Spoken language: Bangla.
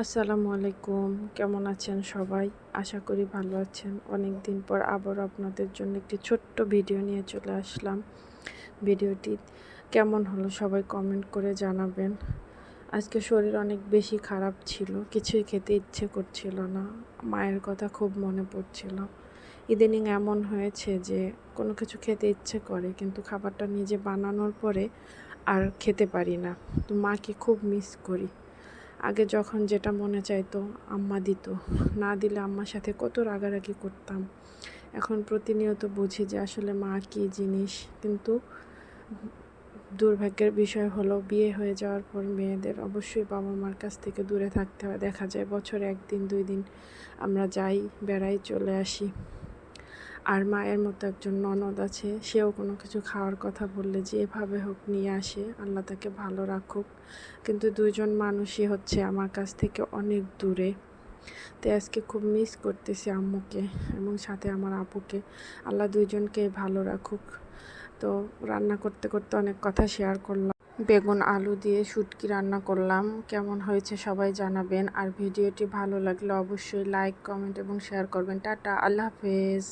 আসসালামু আলাইকুম। কেমন আছেন সবাই? আশা করি ভালো আছেন। অনেক দিন পর আবারও আপনাদের জন্য একটি ছোট্ট ভিডিও নিয়ে চলে আসলাম। ভিডিওটি কেমন হলো সবাই কমেন্ট করে জানাবেন। আজকে শরীর অনেক বেশি খারাপ ছিল। কিছুই খেতে ইচ্ছে করছিল না। মায়ের কথা খুব মনে পড়ছিল। ইদানিং এমন হয়েছে যে কোনো কিছু খেতে ইচ্ছে করে, কিন্তু খাবারটা নিজে বানানোর পরে আর খেতে পারি না। তো মাকে খুব মিস করি। আগে যখন যেটা মনে চাইতো আম্মা দিত, না দিলে আম্মার সাথে কত রাগারাগি করতাম। এখন প্রতিনিয়ত বুঝি যে আসলে মা কী জিনিস। কিন্তু দুর্ভাগ্যের বিষয় হলো, বিয়ে হয়ে যাওয়ার পর মেয়েদের অবশ্যই বাবা মার কাছ থেকে দূরে থাকতে হয়। দেখা যায় বছরে 1 দিন 2 দিন আমরা যাই, বেড়াই, চলে আসি। আর মায়ের মতো একজন ননদ আছে, সেও কোনো কিছু খাওয়ার কথা বললে যেভাবে হোক নিয়ে আসে, আল্লাহ তাকে ভালো রাখুক। কিন্তু দুইজন মানুষই হচ্ছে আমার কাছ থেকে অনেক দূরে। তো আজকে খুব মিস করতেছি আম্মুকে এবং সাথে আমার আপুকে। আল্লাহ দুইজনকে ভালো রাখুক। তো রান্না করতে করতে অনেক কথা শেয়ার করলাম। বেগুন আলু দিয়ে শুটকি রান্না করলাম। কেমন হয়েছে সবাই জানাবেন। আর ভিডিওটি ভালো লাগলে অবশ্যই লাইক, কমেন্ট এবং শেয়ার করবেন। টাটা, আল্লাহ হাফেজ।